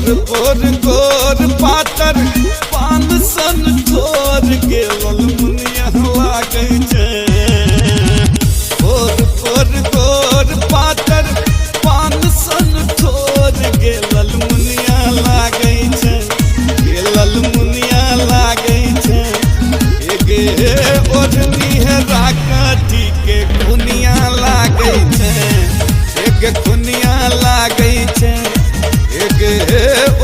पोर गोर पातर पान सन थोर के ललमुनिया लागे छे। पोर गोर पातर पान सन थोर के ललमुनिया लागे छे। के ललमुनिया लागे छे। एगे ओढ़नी है राकटी के खुनिया लागे छे। एगे खुनिया लागे छे। एगे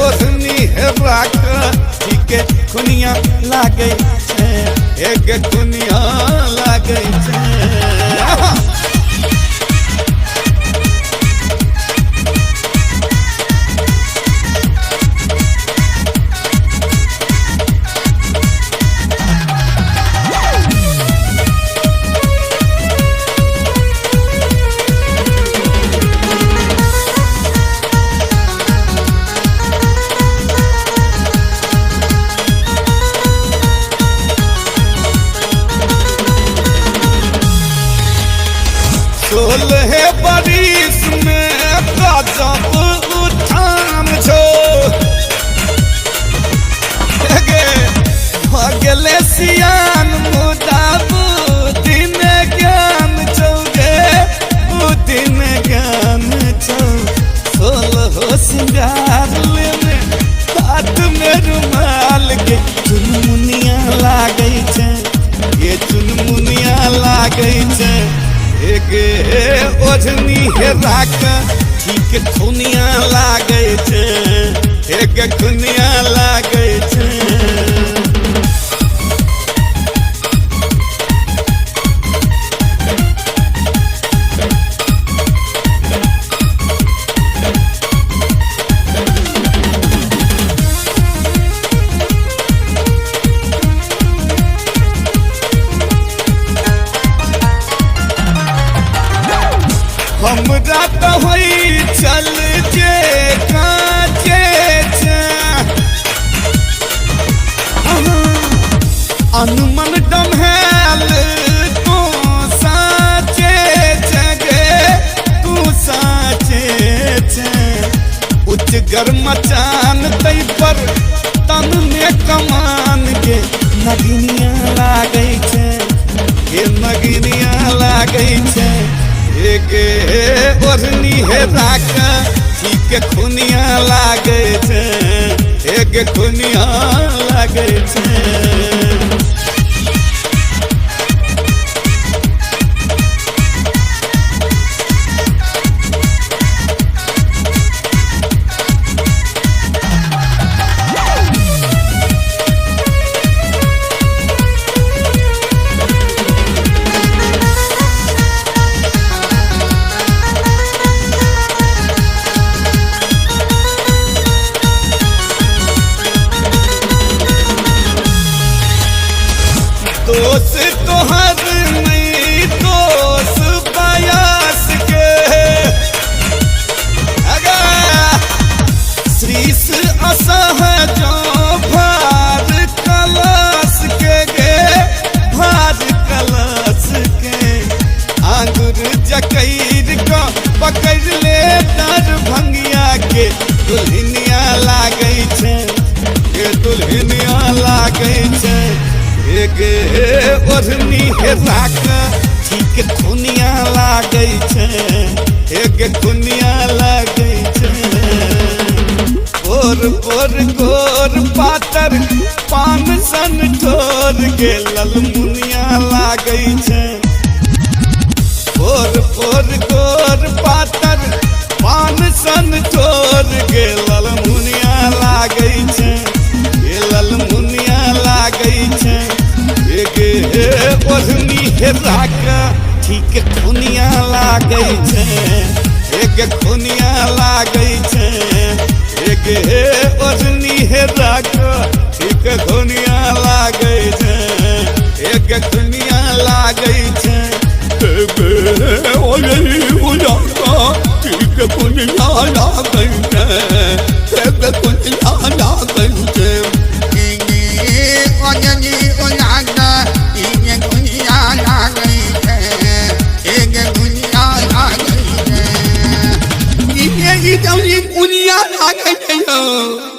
ओढ़नी है राकटी के खुनिया लागे छे। एगे खुनिया लागे छे। सोलह बरिस में गजब उठान छो। भगले सियान मुदा बुद्धिन ज्ञान छो गे बुद्धिन ज्ञान छो। सोलह सिंगार में हाथ में रुमाल के चुनमुनिया लागे छे। ये चुनमुनिया लागे छे। एगे ओढ़नी है राकटी के खुनिया लागे छे। एगे खुनिया लागे छे। हमरा तो होई चल जे काजे छे। अनुमन डमहेल तू साचे छे गे तू साचे छे। उच्च गर्मचान तै पर तन में कमान के नगिनिया लागे छे। के नगिनिया लागे छे। एगे ओढ़नी है राकटी के खुनिया लागे छे। एगे खुनिया लागे छे। दोष तोहर नहीं दोष बयास के। श्रीस असहजो भार कलश के गे भार कलश के। आंगुर जकैर को पकड़ ले डर भंगिया के दुल्हनिया लागे छे। के दुल्हनिया लागे छे। एगे ओढ़नी है राकटी के खुनिया लागे छे। एगे खुनिया लागे छे। पोर गोर पातर पान सन ठोर के ललमुनिया लागे छे। पोर गोर पातर पान सन ठोर के ललमुनिया लागे छे। ये ललमुनिया लागे छे। एगे ओढ़नी है राकटी के खुनिया लागे छे। एगे खुनिया लागे छे। एगे ओढ़नी है राकटी के खुनिया लागे छे। एगे खुनिया लागे छे। एगे ओढ़नी राकटी के खुनिया लागे छे। एगे खुनिया लागे छे। Italy, Union, हो